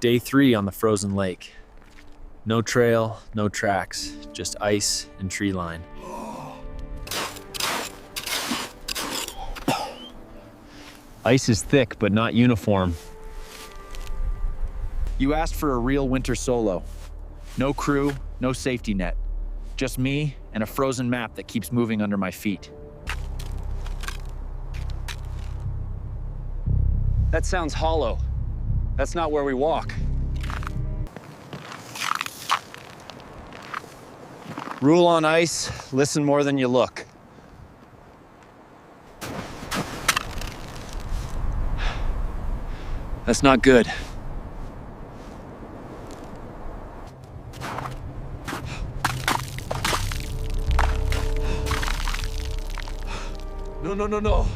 Day 3 on the frozen lake. No trail, no tracks, just ice and tree line. Ice is thick, but not uniform. You asked for a real winter solo. No crew, no safety net. Just me and a frozen map that keeps moving under my feet. That sounds hollow. That's not where we walk. Rule on ice, listen more than you look. That's not good. No.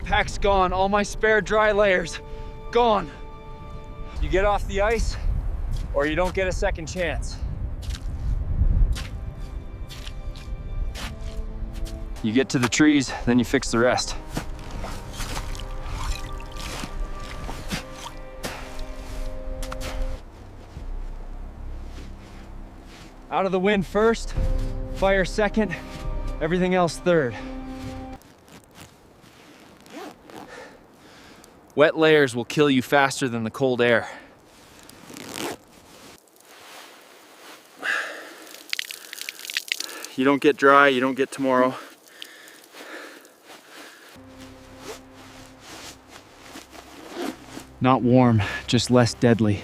Pack's gone, all my spare dry layers, gone. You get off the ice, or you don't get a second chance. You get to the trees, then you fix the rest. Out of the wind first, fire second, everything else third. Wet layers will kill you faster than the cold air. You don't get dry, you don't get tomorrow. Not warm, just less deadly.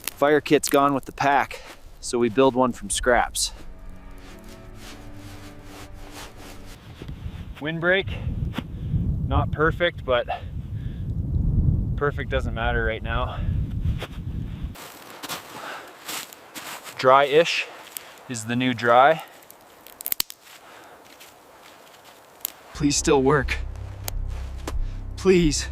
Fire kit's gone with the pack, so we build one from scraps. Windbreak, not perfect, but perfect doesn't matter right now. Dry-ish is the new dry. Please still work. Please.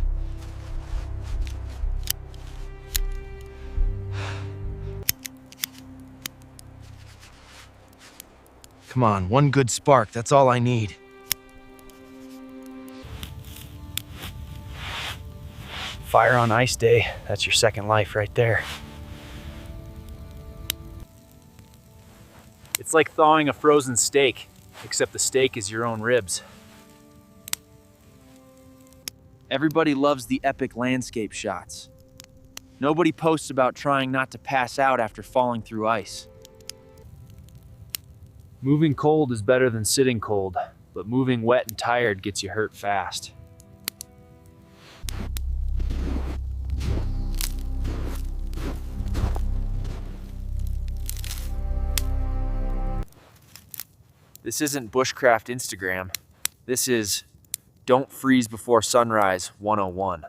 Come on, one good spark, that's all I need. Fire on ice day, that's your second life right there. It's like thawing a frozen steak, except the steak is your own ribs. Everybody loves the epic landscape shots. Nobody posts about trying not to pass out after falling through ice. Moving cold is better than sitting cold, but moving wet and tired gets you hurt fast. This isn't bushcraft Instagram. This is Don't Freeze Before Sunrise 101.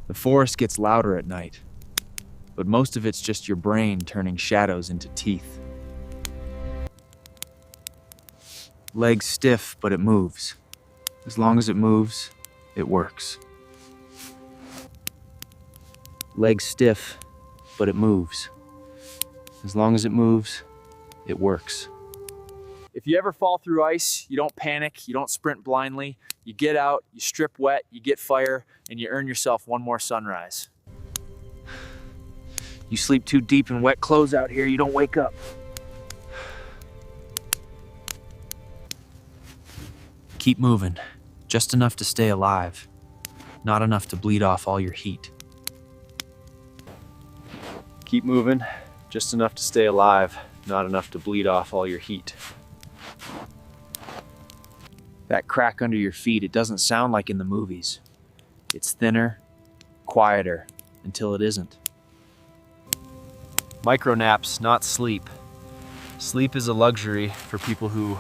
The forest gets louder at night, but most of it's just your brain turning shadows into teeth. Legs stiff, but it moves. As long as it moves, it works. Legs stiff, but it moves. As long as it moves, it works. If you ever fall through ice, you don't panic, you don't sprint blindly. You get out, you strip wet, you get fire, and you earn yourself one more sunrise. You sleep too deep in wet clothes out here, you don't wake up. Keep moving, just enough to stay alive, not enough to bleed off all your heat. Keep moving, just enough to stay alive, not enough to bleed off all your heat. That crack under your feet, it doesn't sound like in the movies. It's thinner, quieter, until it isn't. Micro naps, not sleep. Sleep is a luxury for people who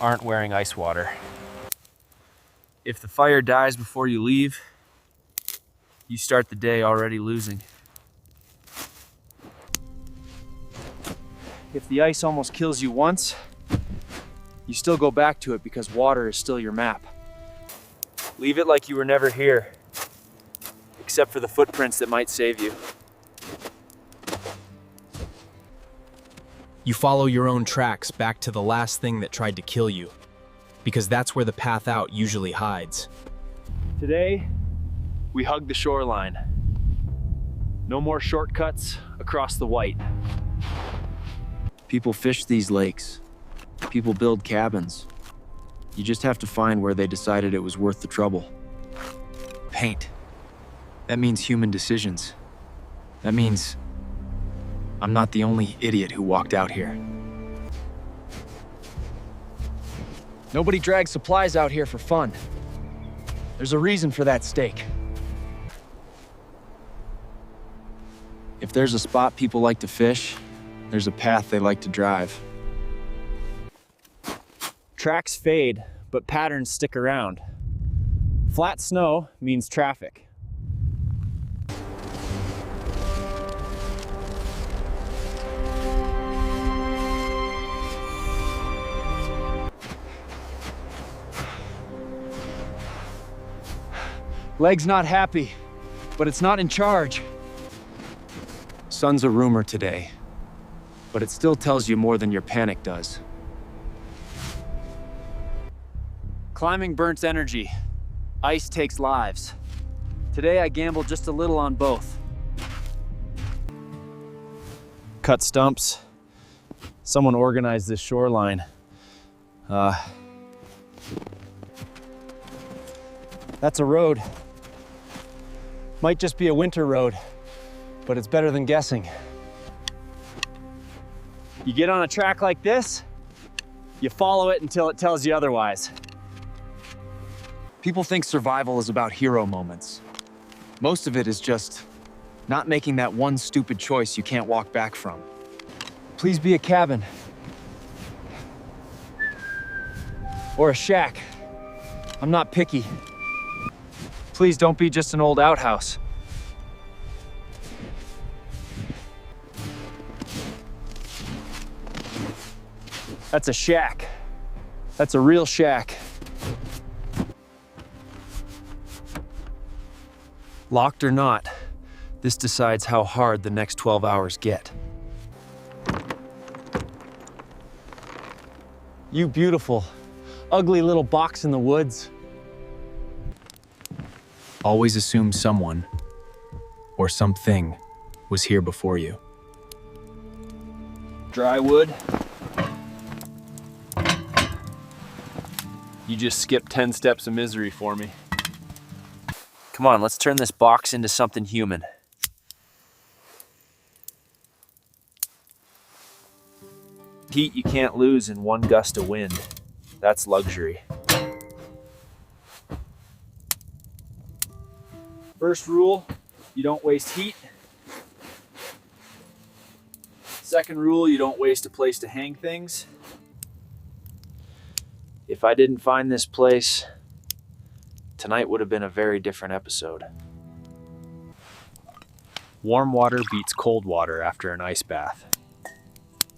aren't wearing ice water. If the fire dies before you leave, you start the day already losing. If the ice almost kills you once, You still go back to it because water is still your map. Leave it like you were never here, except for the footprints that might save you. You follow your own tracks back to the last thing that tried to kill you, because that's where the path out usually hides. Today, we hug the shoreline. No more shortcuts across the white. People fish these lakes. People build cabins. You just have to find where they decided it was worth the trouble. Paint. That means human decisions. That means I'm not the only idiot who walked out here. Nobody drags supplies out here for fun. There's a reason for that stake. If there's a spot people like to fish, there's a path they like to drive. Tracks fade, but patterns stick around. Flat snow means traffic. Leg's not happy, but it's not in charge. Sun's a rumor today, but it still tells you more than your panic does. Climbing burns energy. Ice takes lives. Today I gambled just a little on both. Cut stumps. Someone organized this shoreline. That's a road. Might just be a winter road, but it's better than guessing. You get on a track like this, you follow it until it tells you otherwise. People think survival is about hero moments. Most of it is just not making that one stupid choice you can't walk back from. Please be a cabin. Or a shack. I'm not picky. Please don't be just an old outhouse. That's a shack. That's a real shack. Locked or not, this decides how hard the next 12 hours get. You beautiful, ugly little box in the woods. Always assume someone or something was here before you. Dry wood. You just skipped 10 steps of misery for me. Come on, let's turn this box into something human. Heat you can't lose in one gust of wind. That's luxury. First rule, you don't waste heat. Second rule, you don't waste a place to hang things. If I didn't find this place, tonight would have been a very different episode. Warm water beats cold water after an ice bath.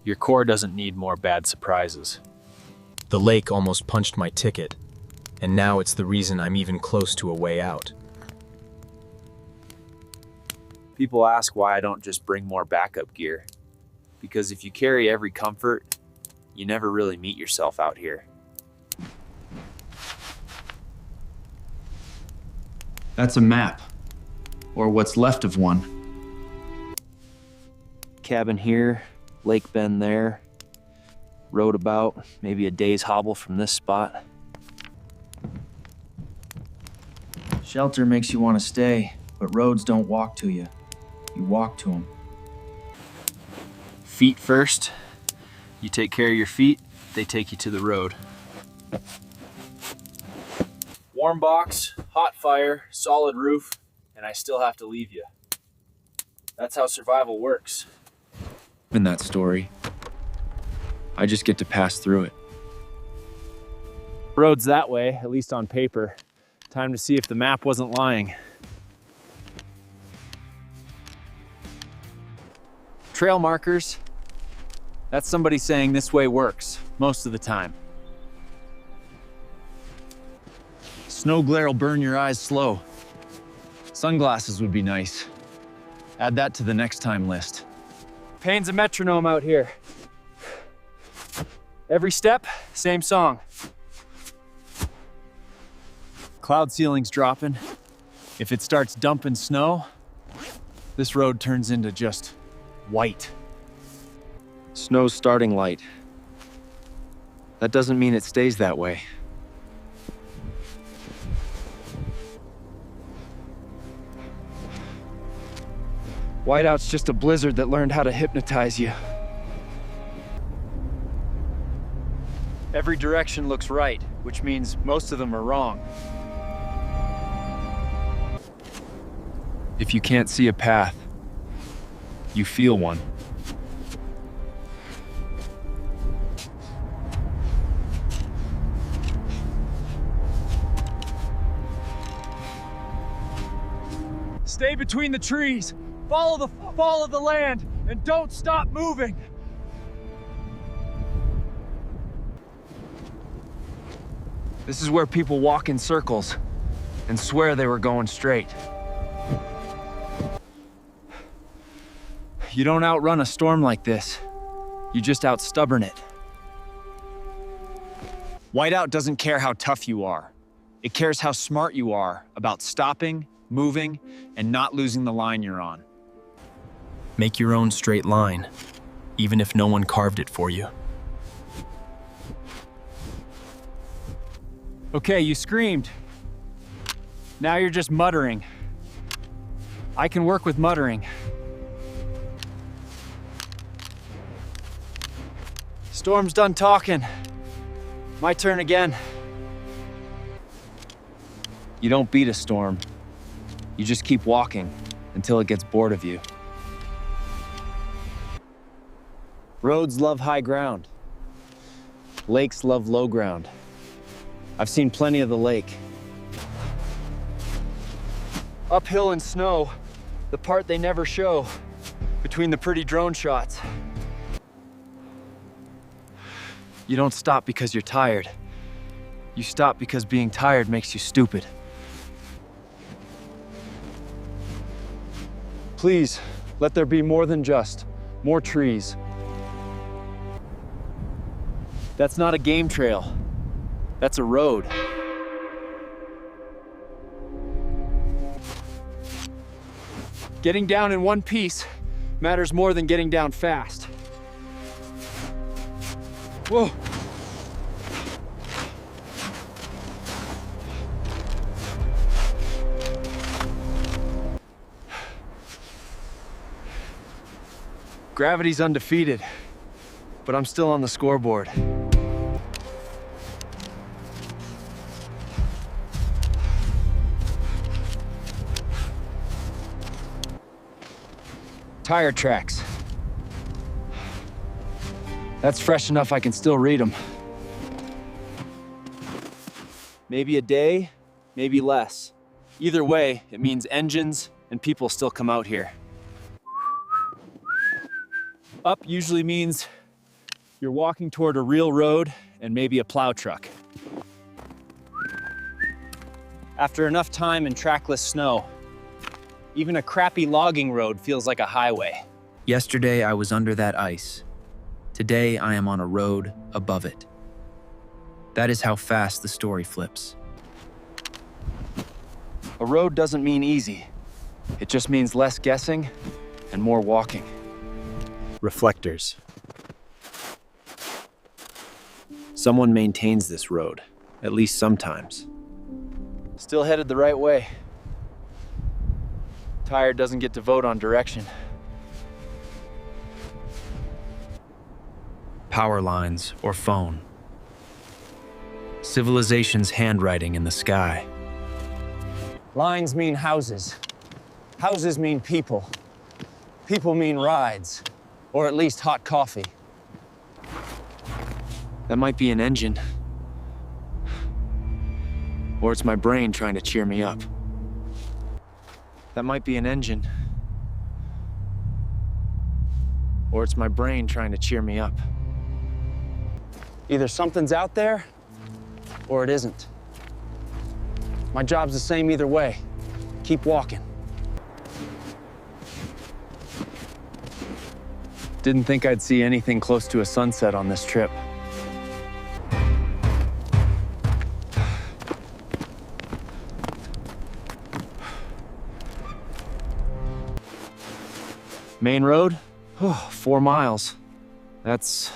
Your core doesn't need more bad surprises. The lake almost punched my ticket, and now it's the reason I'm even close to a way out. People ask why I don't just bring more backup gear. Because if you carry every comfort, you never really meet yourself out here. That's a map, or what's left of one. Cabin here, lake bend there, road about, maybe a day's hobble from this spot. Shelter makes you want to stay, but roads don't walk to you. You walk to them. Feet first. You take care of your feet, they take you to the road. Warm box, hot fire, solid roof, and I still have to leave you. That's how survival works. In that story, I just get to pass through it. Road's that way, at least on paper. Time to see if the map wasn't lying. Trail markers. That's somebody saying this way works, most of the time. Snow glare will burn your eyes slow. Sunglasses would be nice. Add that to the next time list. Pain's a metronome out here. Every step, same song. Cloud ceiling's dropping. If it starts dumping snow, this road turns into just white. Snow's starting light. That doesn't mean it stays that way. Whiteout's just a blizzard that learned how to hypnotize you. Every direction looks right, which means most of them are wrong. If you can't see a path, you feel one. Stay between the trees. Follow the fall of the land and don't stop moving. This is where people walk in circles and swear they were going straight. You don't outrun a storm like this. You just outstubborn it. Whiteout doesn't care how tough you are. It cares how smart you are about stopping, moving, and not losing the line you're on. Make your own straight line, even if no one carved it for you. Okay, you screamed. Now you're just muttering. I can work with muttering. Storm's done talking. My turn again. You don't beat a storm. You just keep walking until it gets bored of you. Roads love high ground. Lakes love low ground. I've seen plenty of the lake. Uphill in snow, the part they never show, between the pretty drone shots. You don't stop because you're tired. You stop because being tired makes you stupid. Please, let there be more than just more trees. That's not a game trail. That's a road. Getting down in one piece matters more than getting down fast. Whoa. Gravity's undefeated, but I'm still on the scoreboard. Tire tracks. That's fresh enough I can still read them. Maybe a day, maybe less. Either way, it means engines and people still come out here. Up usually means you're walking toward a real road and maybe a plow truck. After enough time in trackless snow, even a crappy logging road feels like a highway. Yesterday I was under that ice. Today I am on a road above it. That is how fast the story flips. A road doesn't mean easy. It just means less guessing and more walking. Reflectors. Someone maintains this road, at least sometimes. Still headed the right way. Tired doesn't get to vote on direction. Power lines or phone. Civilization's handwriting in the sky. Lines mean houses. Houses mean people. People mean rides, or at least hot coffee. That might be an engine. Or it's my brain trying to cheer me up. That might be an engine. Or it's my brain trying to cheer me up. Either something's out there, or it isn't. My job's the same either way. Keep walking. Didn't think I'd see anything close to a sunset on this trip. Main road? 4 miles. That's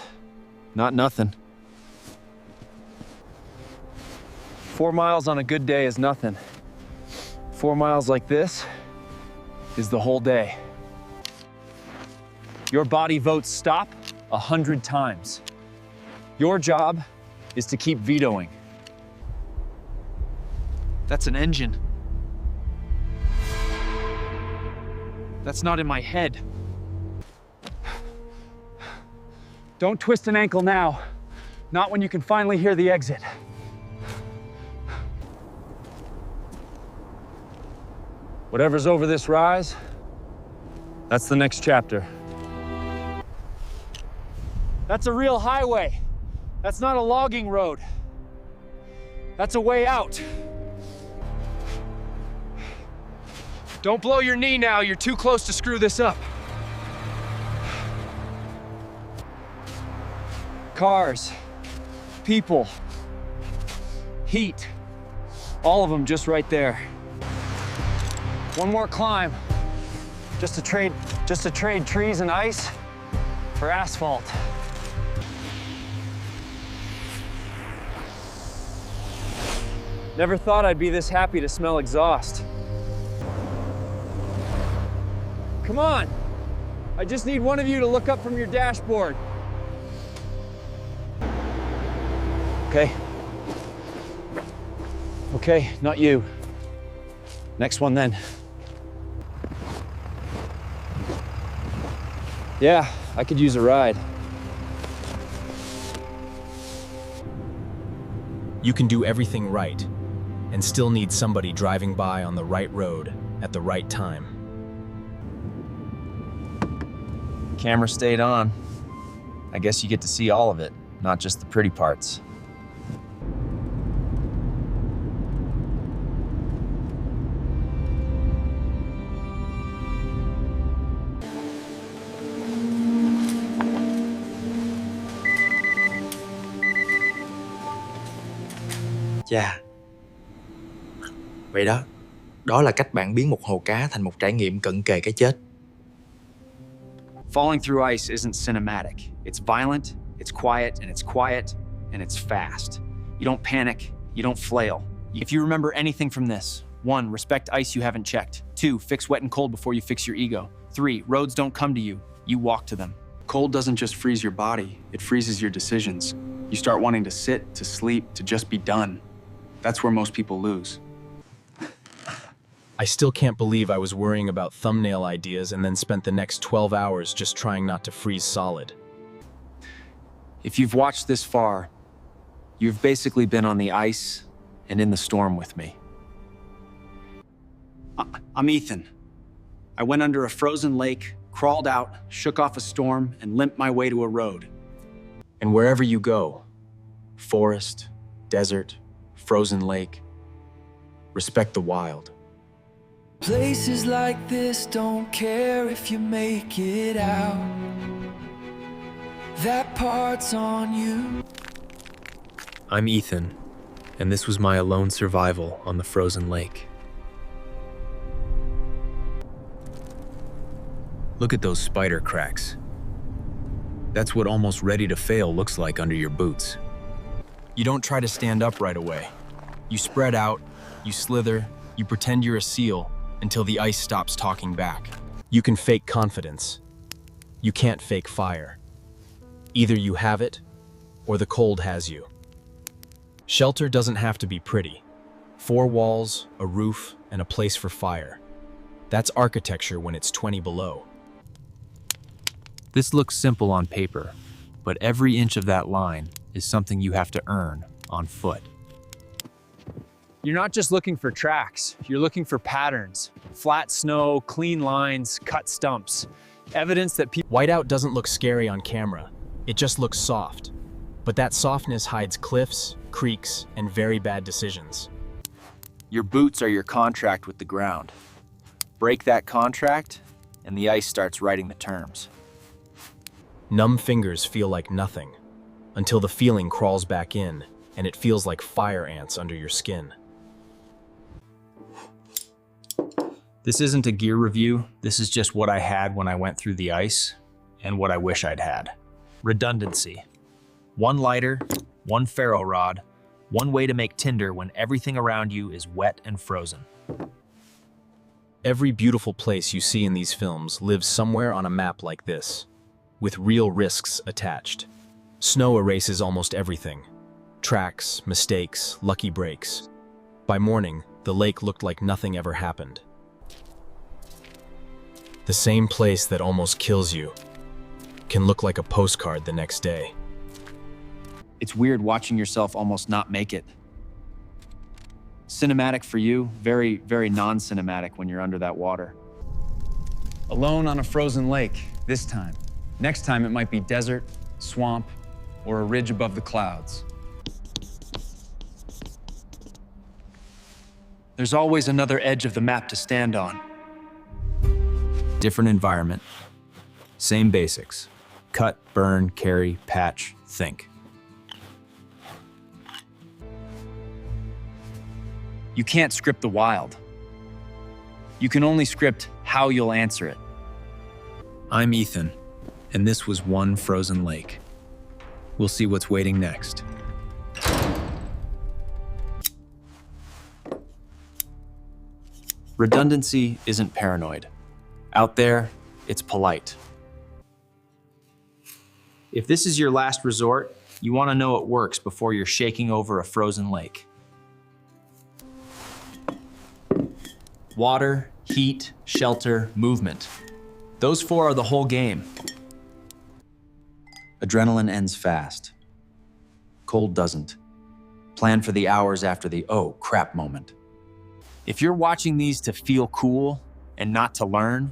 not nothing. 4 miles on a good day is nothing. 4 miles like this is the whole day. Your body votes stop 100 times. Your job is to keep vetoing. That's an engine. That's not in my head. Don't twist an ankle now. Not when you can finally hear the exit. Whatever's over this rise, that's the next chapter. That's a real highway. That's not a logging road. That's a way out. Don't blow your knee now. You're too close to screw this up. Cars, people, heat, all of them just right there. One more climb, just to trade trees and ice for asphalt. Never thought I'd be this happy to smell exhaust. Come on, I just need one of you to look up from your dashboard. Okay. Okay, not you. Next one then. Yeah, I could use a ride. You can do everything right and still need somebody driving by on the right road at the right time. Camera stayed on. I guess you get to see all of it, not just the pretty parts. Chà. Vậy đó, đó là cách bạn biến một hồ cá thành một trải nghiệm cận kề cái chết. Falling through ice isn't cinematic. It's violent, it's quiet, and it's fast. You don't panic, you don't flail. If you remember anything from this, 1, respect ice you haven't checked. 2, fix wet and cold before you fix your ego. 3, roads don't come to you, you walk to them. Cold doesn't just freeze your body, it freezes your decisions. You start wanting to sit, to sleep, to just be done. That's where most people lose. I still can't believe I was worrying about thumbnail ideas and then spent the next 12 hours just trying not to freeze solid. If you've watched this far, you've basically been on the ice and in the storm with me. I'm Ethan. I went under a frozen lake, crawled out, shook off a storm, and limped my way to a road. And wherever you go, forest, desert, frozen lake, respect the wild. Places like this don't care if you make it out. That part's on you. I'm Ethan, and this was my alone survival on the frozen lake. Look at those spider cracks. That's what almost ready to fail looks like under your boots. You don't try to stand up right away. You spread out, you slither, you pretend you're a seal until the ice stops talking back. You can fake confidence. You can't fake fire. Either you have it, or the cold has you. Shelter doesn't have to be pretty. 4 walls, a roof, and a place for fire. That's architecture when it's 20 below. This looks simple on paper, but every inch of that line is something you have to earn on foot. You're not just looking for tracks, you're looking for patterns. Flat snow, clean lines, cut stumps. Evidence that people... Whiteout doesn't look scary on camera. It just looks soft. But that softness hides cliffs, creeks, and very bad decisions. Your boots are your contract with the ground. Break that contract, and the ice starts writing the terms. Numb fingers feel like nothing, until the feeling crawls back in, and it feels like fire ants under your skin. This isn't a gear review, this is just what I had when I went through the ice, and what I wish I'd had. Redundancy. One lighter, one ferro rod, one way to make tinder when everything around you is wet and frozen. Every beautiful place you see in these films lives somewhere on a map like this, with real risks attached. Snow erases almost everything. Tracks, mistakes, lucky breaks. By morning, the lake looked like nothing ever happened. The same place that almost kills you can look like a postcard the next day. It's weird watching yourself almost not make it. Cinematic for you, very, very non-cinematic when you're under that water. Alone on a frozen lake, this time. Next time it might be desert, swamp, or a ridge above the clouds. There's always another edge of the map to stand on. Different environment. Same basics. Cut, burn, carry, patch, think. You can't script the wild. You can only script how you'll answer it. I'm Ethan, and this was one frozen lake. We'll see what's waiting next. Redundancy isn't paranoid. Out there, it's polite. If this is your last resort, you want to know it works before you're shaking over a frozen lake. Water, heat, shelter, movement. Those four are the whole game. Adrenaline ends fast. Cold doesn't. Plan for the hours after the oh crap moment. If you're watching these to feel cool and not to learn,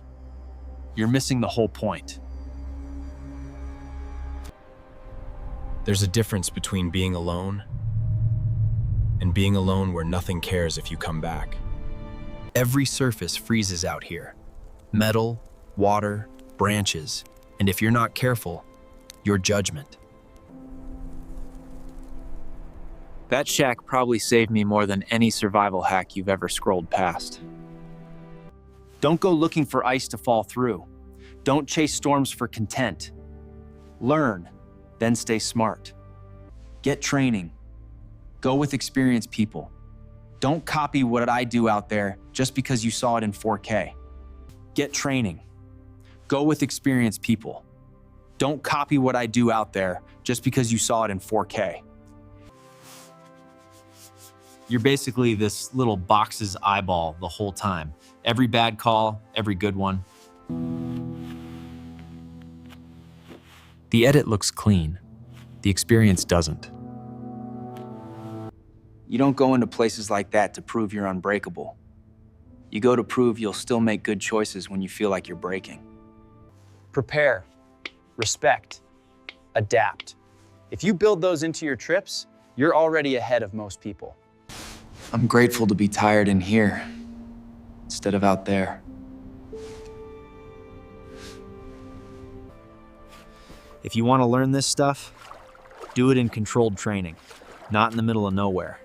you're missing the whole point. There's a difference between being alone and being alone where nothing cares if you come back. Every surface freezes out here. Metal, water, branches, and if you're not careful, your judgment. That shack probably saved me more than any survival hack you've ever scrolled past. Don't go looking for ice to fall through. Don't chase storms for content. Learn, then stay smart. Get training. Go with experienced people. Don't copy what I do out there just because you saw it in 4K. Get training. Go with experienced people. Don't copy what I do out there just because you saw it in 4K. You're basically this little box's eyeball the whole time. Every bad call, every good one. The edit looks clean. The experience doesn't. You don't go into places like that to prove you're unbreakable. You go to prove you'll still make good choices when you feel like you're breaking. Prepare, respect, adapt. If you build those into your trips, you're already ahead of most people. I'm grateful to be tired in here instead of out there. If you want to learn this stuff, do it in controlled training, not in the middle of nowhere.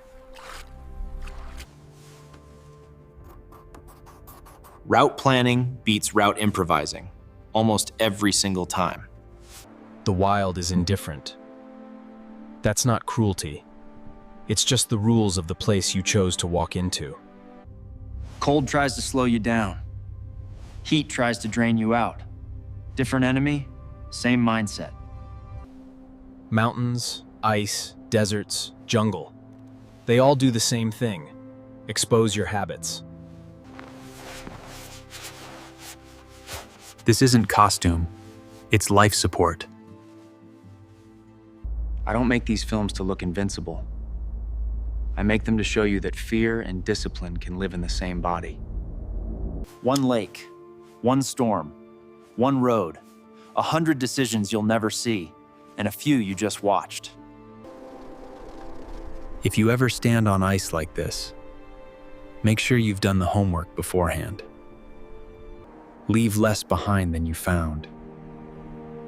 Route planning beats route improvising, almost every single time. The wild is indifferent. That's not cruelty. It's just the rules of the place you chose to walk into. Cold tries to slow you down. Heat tries to drain you out. Different enemy, same mindset. Mountains, ice, deserts, jungle. They all do the same thing. Expose your habits. This isn't costume, it's life support. I don't make these films to look invincible. I make them to show you that fear and discipline can live in the same body. One lake, one storm, one road, 100 decisions you'll never see, and a few you just watched. If you ever stand on ice like this, Make sure you've done the homework beforehand. Leave less behind than you found,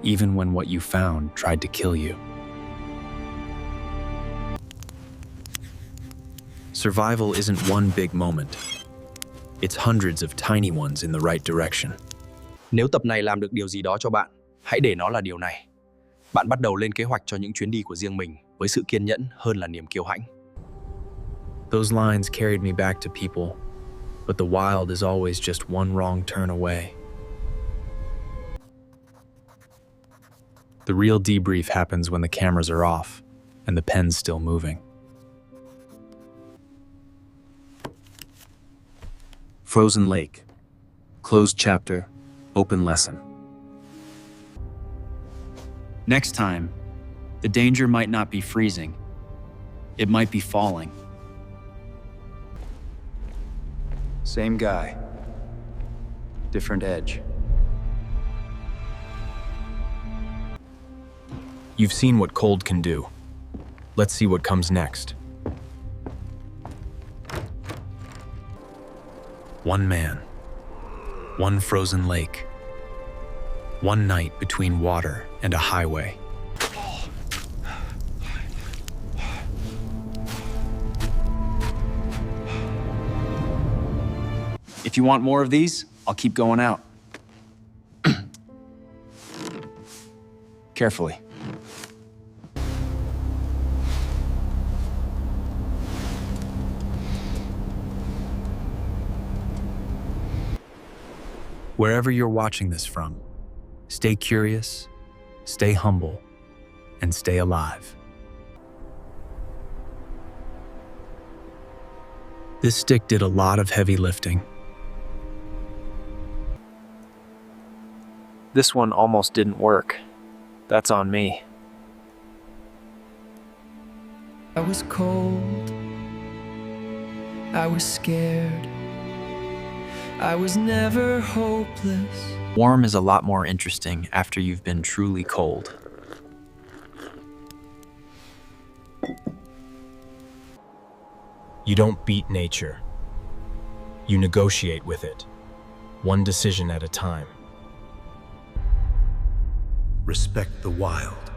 even when what you found tried to kill you. Survival isn't one big moment. It's hundreds of tiny ones in the right direction. Nếu tập này làm được điều gì đó cho bạn, hãy để nó là điều này. Bạn bắt đầu lên kế hoạch cho những chuyến đi của riêng mình với sự kiên nhẫn hơn là niềm kiêu hãnh. Those lines carried me back to people, but the wild is always just one wrong turn away. The real debrief happens when the cameras are off and the pen's still moving. Frozen Lake. Closed chapter, open lesson. Next time, the danger might not be freezing. It might be falling. Same guy, different edge. You've seen what cold can do. Let's see what comes next. One man, one frozen lake, one night between water and a highway. If you want more of these, I'll keep going out. Carefully. Wherever you're watching this from, stay curious, stay humble, and stay alive. This stick did a lot of heavy lifting. This one almost didn't work. That's on me. I was cold, I was scared, I was never hopeless. Warm is a lot more interesting after you've been truly cold. You don't beat nature. You negotiate with it, one decision at a time. Respect the wild.